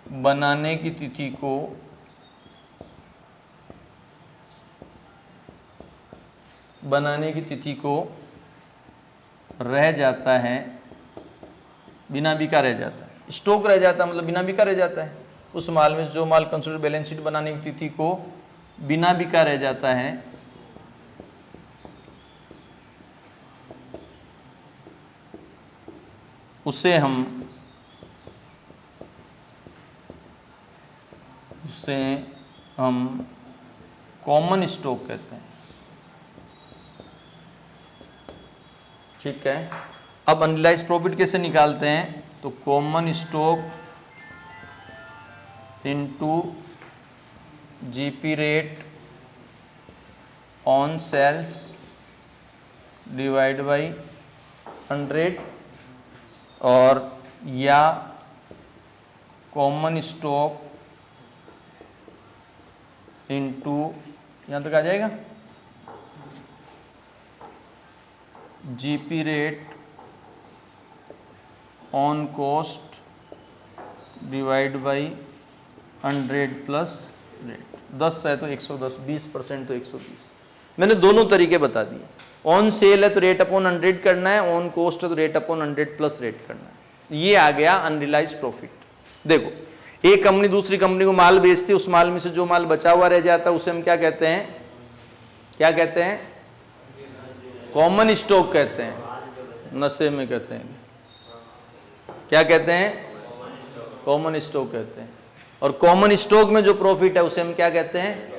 बनाने की तिथि को रह जाता है, बिना बिका रह जाता है। स्टॉक रह जाता है मतलब बिना बिका रह जाता है। उस माल में जो माल कंसोलिडेटेड बैलेंस शीट बनाने की तिथि को बिना बिका रह जाता है, उसे हम कॉमन स्टॉक कहते हैं। ठीक है। अब अनरियलाइज्ड प्रॉफिट कैसे निकालते हैं? तो common stock into GP rate on sales divide by 100, और या कॉमन स्टॉक इनटू, यहां तक आ जाएगा, GP rate on cost divide by 100 plus rate. 10 है तो 110, 20% तो 120। मैंने दोनों तरीके बता दिए। ऑन सेल है तो रेट अपॉन 100 करना है, ऑन कॉस्ट है तो रेट अपॉन 100 प्लस रेट करना है। ये आ गया अनरियलाइज्ड प्रॉफिट। देखो, एक कंपनी दूसरी कंपनी को माल बेचती है, उस माल में से जो माल बचा हुआ रह जाता है उसे हम क्या कहते हैं? क्या कहते हैं? कॉमन स्टॉक कहते हैं। नशे में कहते हैं। क्या कहते हैं? कॉमन स्टॉक कहते हैं। और कॉमन स्टॉक में जो प्रॉफिट है उसे हम क्या कहते हैं?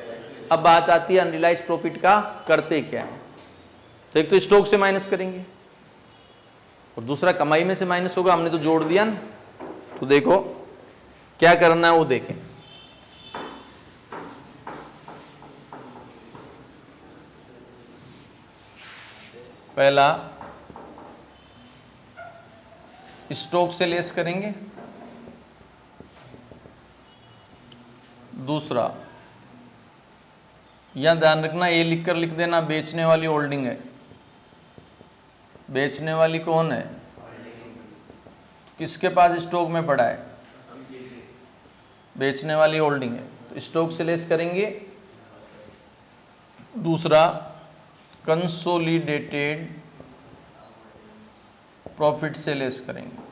अब बात आती है अनरियलाइज्ड प्रॉफिट का करते क्या है। तो एक तो स्टॉक से माइनस करेंगे और दूसरा कमाई में से माइनस होगा। हमने तो जोड़ दिया ना। तो देखो क्या करना है वो देखें। पहला स्टॉक से लेस करेंगे, दूसरा यहां ध्यान रखना, ये लिखकर लिख देना बेचने वाली होल्डिंग है। बेचने वाली कौन है? किसके पास स्टॉक में पड़ा है? बेचने वाली होल्डिंग है, तो स्टॉक से लेस करेंगे। दूसरा कंसोलिडेटेड प्रॉफिट से लेस करेंगे।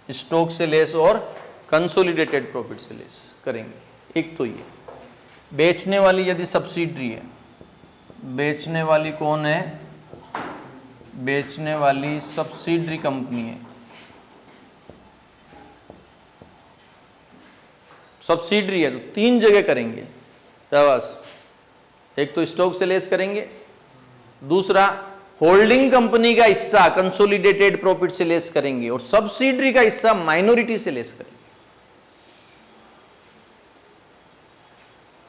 स्टॉक से लेस और कंसोलिडेटेड प्रॉफिट से लेस करेंगे। एक तो ये बेचने वाली यदि सब्सिडरी है, बेचने वाली कौन है? बेचने वाली सब्सिडरी कंपनी है। सब्सिडरी है तो 3 जगह करेंगे। बस एक तो स्टॉक से लेस करेंगे, दूसरा होल्डिंग कंपनी का हिस्सा कंसोलिडेटेड प्रॉफिट से लेस करेंगे, और सब्सिडरी का हिस्सा माइनॉरिटी से लेस करेंगे।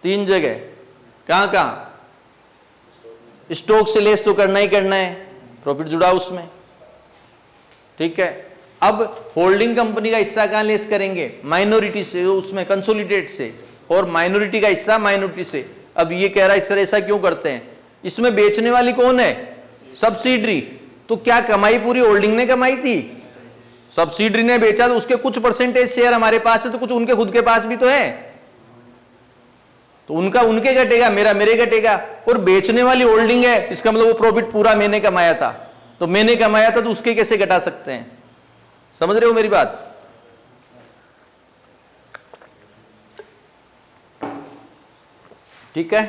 3 जगह। कहां? स्टॉक से लेस तो करना ही करना है, प्रॉफिट जुड़ा उसमें। ठीक है। अब होल्डिंग कंपनी का हिस्सा कहां लेस करेंगे? माइनॉरिटी से, उसमें कंसोलिडेट से, और माइनॉरिटी का हिस्सा माइनॉरिटी से। अब ये कह रहा है इस तरह ऐसा क्यों करते हैं? इसमें बेचने वाली कौन है? सब्सिडरी। तो क्या कमाई पूरी होल्डिंग ने कमाई थी? सब्सिडरी ने बेचा तो उसके कुछ परसेंटेज शेयर हमारे पास है, तो कुछ उनके खुद के पास भी तो है। तो उनका उनके घटेगा, मेरा मेरे घटेगा। और बेचने वाली होल्डिंग है, इसका मतलब वो प्रॉफिट पूरा मैंने कमाया था, तो मैंने कमाया था तो उसके कैसे घटा सकते हैं? समझ रहे हो मेरी बात? ठीक है।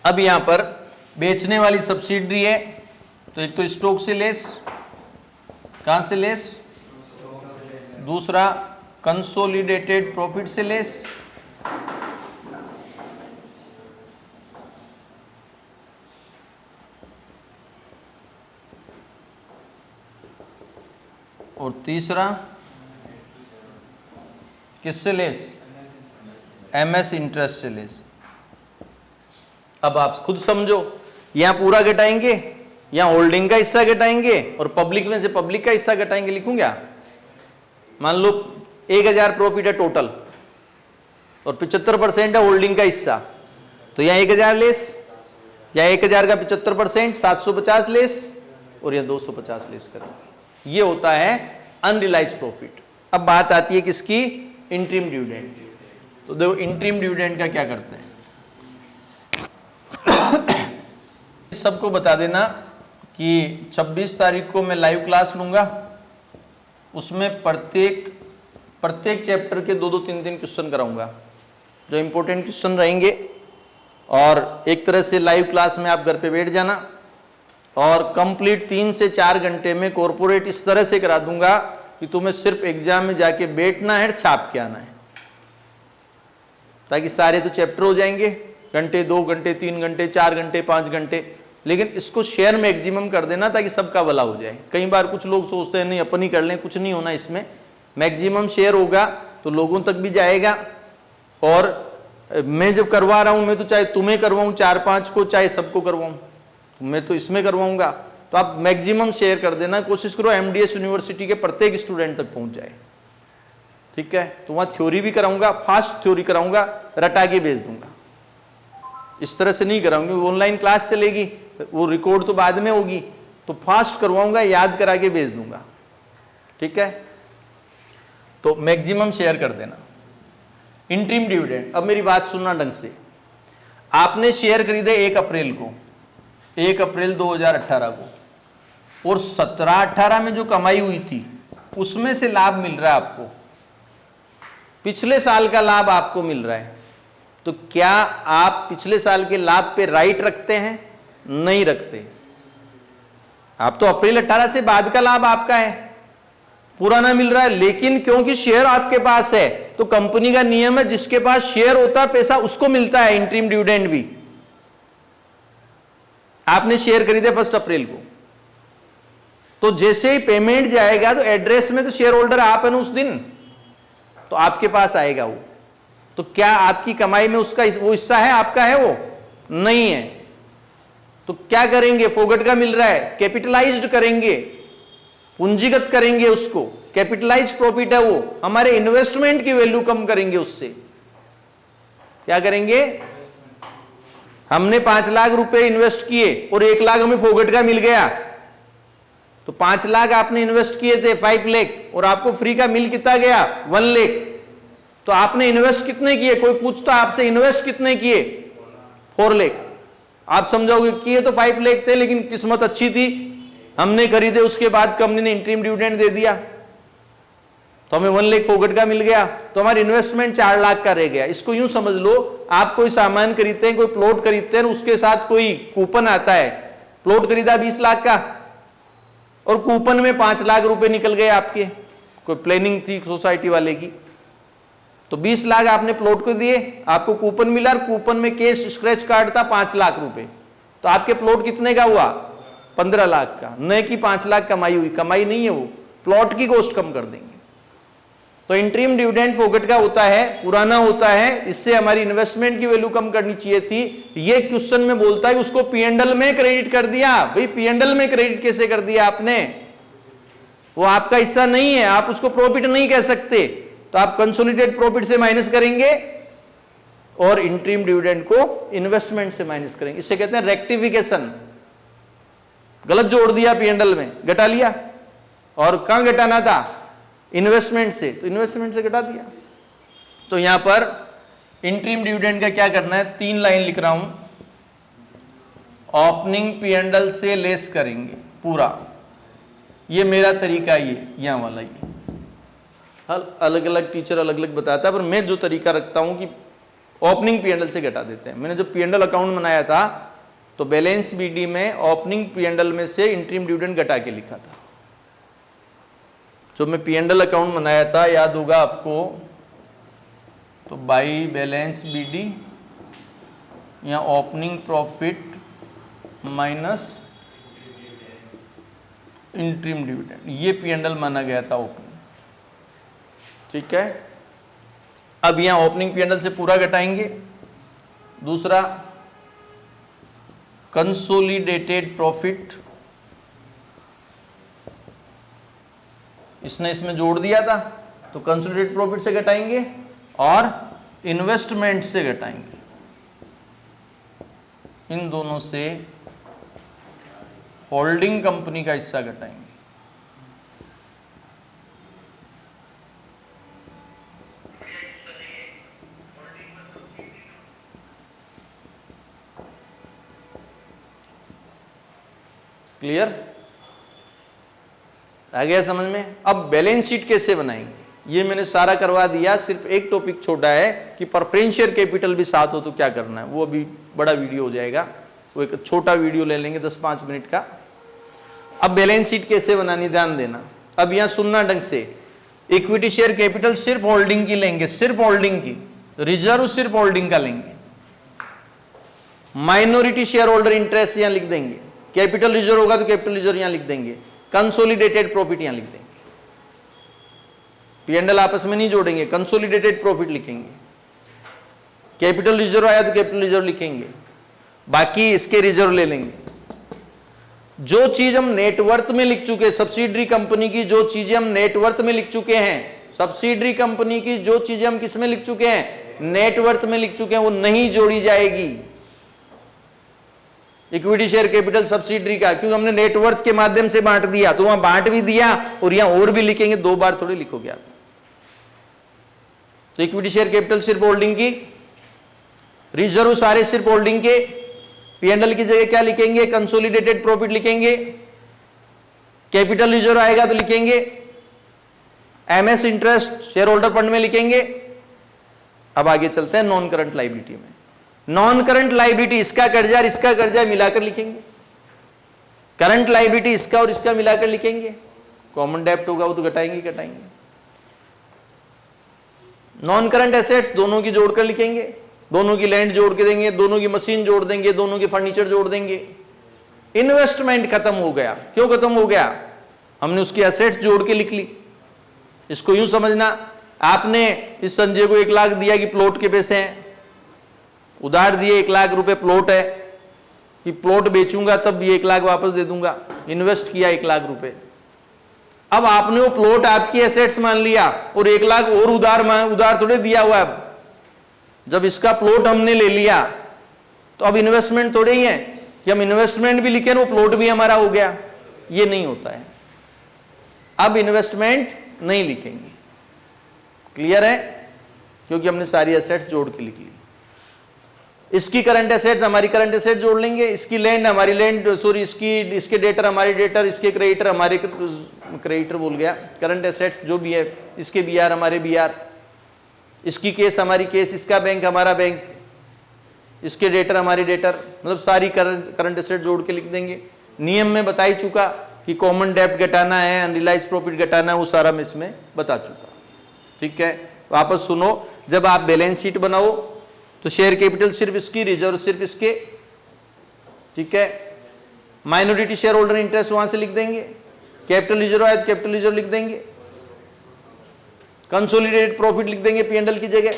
अब यहां पर बेचने वाली सब्सिडरी है, तो एक तो स्टॉक से लेस, कहां से लेस? दूसरा कंसोलिडेटेड प्रॉफिट से लेस, और तीसरा किससे लेस? एमएस इंटरेस्ट से लेस। अब आप खुद समझो, यहां पूरा घटाएंगे, यहां होल्डिंग का हिस्सा घटाएंगे और पब्लिक में से पब्लिक का हिस्सा घटाएंगे। लिखूं क्या? मान लो 1000 प्रॉफिट है टोटल और 75% है होल्डिंग का हिस्सा, तो यहां 1000 लेस, या 1000 का 75% 750 लेस, और यह 250 लेस करें। ये होता है अनरियलाइज्ड प्रॉफिट। अब बात आती है किसकी? Interim dividend. तो देखो इंटरिम डिविडेंड का क्या करते हैं। सबको बता देना कि 26 तारीख को मैं लाइव क्लास लूंगा, उसमें प्रत्येक चैप्टर के 2-2, 3-3 क्वेश्चन कराऊंगा, जो इंपॉर्टेंट क्वेश्चन रहेंगे। और एक तरह से लाइव क्लास में आप घर पे बैठ जाना और कंप्लीट 3 से 4 घंटे में कॉर्पोरेट इस तरह से करा दूंगा कि तुम्हें सिर्फ एग्जाम में जाके बैठना है, छाप के आना है, ताकि सारे तो चैप्टर हो जाएंगे। घंटे, 2 घंटे, 3 घंटे, 4 घंटे, 5 घंटे, लेकिन इसको शेयर मैक्सिमम कर देना ताकि सबका भला हो जाए। कई बार कुछ लोग सोचते हैं नहीं अपन ही कर लें, कुछ नहीं होना इसमें। मैक्सिमम शेयर होगा तो लोगों तक भी जाएगा। और मैं जब करवा रहा हूं, मैं तो चाहे तुम्हें करवाऊं 4-5 को, चाहे सबको करवाऊं, मैं तो इसमें करवाऊंगा। तो आप मैक्सिमम शेयर कर देना, कोशिश करो एमडीएस यूनिवर्सिटी के प्रत्येक स्टूडेंट तक पहुंच जाए। ठीक है। तो वहां थ्योरी भी कराऊंगा, फास्ट थ्योरी कराऊंगा, रटा के भेज दूंगा। इस तरह से नहीं कराऊंगी, ऑनलाइन क्लास चलेगी, वो रिकॉर्ड तो बाद में होगी, तो फास्ट करवाऊंगा, याद करा के भेज दूंगा। ठीक है। तो मैक्सिमम शेयर कर देना। इंटरिम डिविडेंड, अब मेरी बात सुनना ढंग से। आपने शेयर खरीदे 1 अप्रैल को, 1 अप्रैल 2018 को, और 17-18 में जो कमाई हुई थी उसमें से लाभ मिल रहा है आपको, पिछले साल का लाभ आपको मिल रहा है। तो क्या आप पिछले साल के लाभ पे राइट रखते हैं? नहीं रखते। आप तो अप्रैल 18 से बाद का लाभ आपका है, पुराना मिल रहा है। लेकिन क्योंकि शेयर आपके पास है, तो कंपनी का नियम है जिसके पास शेयर होता है पैसा उसको मिलता है इंटरिम डिविडेंड भी। आपने शेयर खरीदे 1 अप्रैल को, तो जैसे ही पेमेंट जाएगा तो एड्रेस में तो शेयर होल्डर आप है ना उस दिन, तो आपके पास आएगा वो। तो क्या आपकी कमाई में उसका वो हिस्सा है, आपका है? वो नहीं है। तो क्या करेंगे? फोगट का मिल रहा है, कैपिटलाइज्ड करेंगे, पूंजीगत करेंगे उसको। कैपिटलाइज्ड प्रॉफिट है वो, हमारे इन्वेस्टमेंट की वैल्यू कम करेंगे उससे। क्या करेंगे? हमने 5 लाख रुपए इन्वेस्ट किए और 1 लाख हमें फोगट का मिल गया, तो 5 लाख आपने इन्वेस्ट किए थे 5 लाख, और आपको फ्री का मिल कितना गया? 1 लाख। तो आपने इन्वेस्ट कितने किए? कोई पूछता आपसे इन्वेस्ट कितने किए? 4 लाख। आप समझोगे किए तो 5 लाख थे, लेकिन किस्मत अच्छी थी, हमने खरीदे, उसके बाद कंपनी ने इंटरिम डिविडेंड दे दिया, तो हमें 1 लाख फोगट का मिल गया, तो हमारी इन्वेस्टमेंट 4 लाख का रह गया। इसको यूं समझ लो, आप कोई सामान खरीदते हैं, कोई प्लॉट खरीदते हैं, उसके साथ कोई कूपन आता है, प्लॉट खरीदा 20 लाख का और कूपन में 5 लाख रुपए निकल गए आपके, कोई प्लानिंग थी सोसाइटी वाले की, तो 20 लाख आपने प्लॉट को दिए, आपको कूपन मिला, और कूपन में कैश स्क्रैच कार्ड था 5 लाख रुपए, तो आपके प्लॉट कितने का हुआ? 15 लाख का। न कि 5 लाख कमाई हुई, कमाई नहीं है वो, प्लॉट की कॉस्ट कम कर देंगे। तो इंटरिम डिविडेंड फोगट का होता है, पुराना होता है, इससे हमारी इन्वेस्टमेंट की वैल्यू कम करनी चाहिए थी। ये क्वेश्चन में बोलता है उसको P&L में क्रेडिट कर दिया। भाई P&L में क्रेडिट कैसे कर दिया आपने? वो आपका हिस्सा नहीं है, आप उसको प्रॉफिट नहीं कह सकते, तो आप कंसोलिडेटेड प्रॉफिट से माइनस करेंगे और इंटरिम डिविडेंड को इन्वेस्टमेंट से माइनस करेंगे। इसे कहते हैं रेक्टिफिकेशन। गलत जोड़ दिया P&L में, घटा लिया, और कहां घटाना था? इन्वेस्टमेंट से, तो इन्वेस्टमेंट से घटा दिया। तो यहां पर इंटरिम डिविडेंड का क्या करना है, 3 लाइन लिख रहा हूं, ओपनिंग P&L से लेस करेंगे पूरा। ये मेरा तरीका, ये यहां वाला, ये अलग अलग टीचर अलग अलग बताता है, पर मैं जो तरीका रखता हूं कि ओपनिंग P&L से घटा देते हैं। मैंने जब P&L अकाउंट बनाया था तो बैलेंस बीडी में ओपनिंग P&L में से इंटरिम डिविडेंड घटा के लिखा था। जब मैं P&L अकाउंट बनाया था, याद होगा आपको, तो बाई बैलेंस बीडी या opening profit minus interim dividend, ये P&L माना गया था ओपनिंग। ठीक है, अब यहां ओपनिंग P&L से पूरा घटाएंगे। दूसरा, कंसोलिडेटेड प्रॉफिट, इसमें जोड़ दिया था, तो कंसोलिडेटेड प्रॉफिट से घटाएंगे और इन्वेस्टमेंट से घटाएंगे। इन दोनों से होल्डिंग कंपनी का हिस्सा घटाएंगे। क्लियर? आ गया समझ में? अब बैलेंस शीट कैसे बनाएंगे ये मैंने सारा करवा दिया, सिर्फ एक टॉपिक छोटा है कि प्रेफरेंशियल कैपिटल भी साथ हो तो क्या करना है, वो अभी बड़ा वीडियो हो जाएगा, वो एक छोटा वीडियो ले लेंगे 10-5 मिनट का। अब बैलेंस शीट कैसे बनानी ध्यान देना। अब यहां सुनना ढंग से, इक्विटी शेयर कैपिटल सिर्फ होल्डिंग की लेंगे, सिर्फ होल्डिंग की, रिजर्व सिर्फ होल्डिंग का लेंगे, माइनॉरिटी शेयर होल्डर इंटरेस्ट यहां लिख देंगे, कैपिटल रिजर्व होगा तो कैपिटल रिजर्व यहां लिख देंगे, कंसोलिडेटेड प्रॉफिट यहां लिख देंगे। P&L आपस में नहीं जोड़ेंगे, कंसोलिडेटेड प्रॉफिट लिखेंगे, कैपिटल रिजर्व आया तो कैपिटल रिजर्व लिखेंगे, बाकी इसके रिजर्व ले लेंगे। जो चीज हम नेटवर्थ में लिख चुके, सब्सिडरी कंपनी की जो चीजें हम नेटवर्थ में लिख चुके हैं, सब्सिडरी कंपनी की जो चीजें हम किस में लिख चुके हैं, नेटवर्थ में लिख चुके हैं, वो नहीं जोड़ी जाएगी इक्विटी शेयर कैपिटल सब्सिडरी का, क्योंकि हमने नेटवर्थ के माध्यम से बांट दिया, तो वहां बांट भी दिया और यहां और भी लिखेंगे, 2 बार थोड़ी लिखोगे आप। तो इक्विटी शेयर कैपिटल सिर्फ होल्डिंग की, रिजर्व सारे सिर्फ होल्डिंग के, P&L की जगह क्या लिखेंगे, कंसोलिडेटेड प्रॉफिट लिखेंगे, कैपिटल रिजर्व आएगा तो लिखेंगे, MS interest share holder fund में लिखेंगे। अब आगे चलते हैं नॉन करंट लायबिलिटी में। नॉन करंट लायबिलिटी, इसका कर्जा और इसका कर्जा मिलाकर लिखेंगे, करंट लायबिलिटी इसका और इसका मिलाकर लिखेंगे, कॉमन डेब्ट होगा वो तो घटाएंगे। नॉन करंट एसेट्स दोनों की जोड़कर लिखेंगे, दोनों की लैंड जोड़ के देंगे, दोनों की मशीन जोड़ देंगे, दोनों के फर्नीचर जोड़ देंगे। इन्वेस्टमेंट खत्म हो गया। क्यों खत्म हो गया? हमने उसकी एसेट्स जोड़ के लिख ली। इसको यूं समझना, आपने इस संजय को 1 लाख दिया कि प्लॉट के पैसे हैं, उधार दिए 1 लाख रुपए प्लॉट है कि प्लॉट बेचूंगा तब ये 1 लाख वापस दे दूंगा, इन्वेस्ट किया 1 लाख रुपए। अब आपने वो प्लॉट आपकी एसेट्स मान लिया और 1 लाख और उधार थोड़े दिया हुआ है। जब इसका प्लॉट हमने ले लिया तो अब इन्वेस्टमेंट थोड़े ही है कि हम इन्वेस्टमेंट भी लिखे वो प्लॉट भी हमारा हो गया, ये नहीं होता है। अब इन्वेस्टमेंट नहीं लिखेंगे, क्लियर है? क्योंकि हमने सारी एसेट्स जोड़ के लिख ली। इसकी करंट एसेट्स हमारी करंट एसेट जोड़ लेंगे, इसकी लैंड हमारी लैंड, सॉरी इसके डेटर हमारे डेटर, इसके क्रेडिटर हमारे क्रेडिटर बोल गया, करंट एसेट्स जो भी है, इसके BR हमारे BR, इसकी केस हमारी केस, इसका बैंक हमारा बैंक, इसके डेटर हमारे डेटर, मतलब सारी करंट एसेट जोड़ के लिख देंगे। नियम में बता ही चुका कि कॉमन डेब्ट घटाना है, अनरियलाइज्ड प्रॉफिट घटाना है, वो सारा मैं इसमें बता चुका। ठीक है, वापस सुनो, जब आप बैलेंस शीट बनाओ तो शेयर कैपिटल सिर्फ इसकी, रिजर्व सिर्फ इसके, ठीक है, माइनॉरिटी शेयर होल्डर इंटरेस्ट वहां से लिख देंगे, कैपिटल रिजर्व आया तो कैपिटल रिजर्व लिख देंगे, कंसोलिडेटेड प्रॉफिट लिख देंगे P&L की जगह,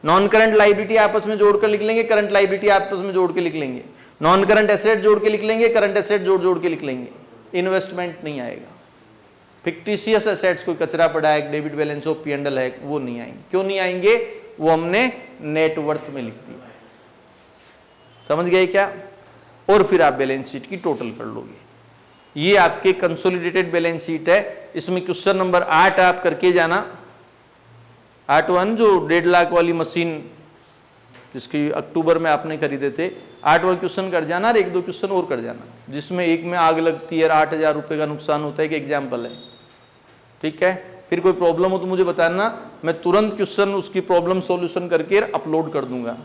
नॉन करंट लायबिलिटी आपस में जोड़कर लिख लेंगे, करंट लायबिलिटी आपस में जोड़ के लिख लेंगे, नॉन करंट एसेट जोड़ के लिख लेंगे, करंट एसेट जोड़ के लिख लेंगे। इन्वेस्टमेंट नहीं आएगा। फिक्टिशियस एसेट्स कोई कचरा पड़ा है, डेबिट बैलेंस ऑफ P&L है, वो नहीं आएंगे। क्यों नहीं आएंगे? वो हमने नेटवर्थ में लिख दिया। समझ गए क्या? और फिर आप बैलेंस शीट की टोटल कर लोगे। ये आपके कंसोलिडेटेड बैलेंस शीट है। इसमें क्वेश्चन नंबर 8 आप करके जाना, 8.1 जो 1.5 लाख वाली मशीन जिसकी अक्टूबर में आपने खरीदे थे, 8वां क्वेश्चन कर जाना और 1-2 क्वेश्चन और कर जाना, जिसमें एक में आग लगती है और 8,000 रुपये का नुकसान होता है, कि एग्जाम्पल है। ठीक है, फिर कोई प्रॉब्लम हो तो मुझे बताना, मैं तुरंत क्वेश्चन उसकी प्रॉब्लम सॉल्यूशन करके अपलोड कर दूंगा।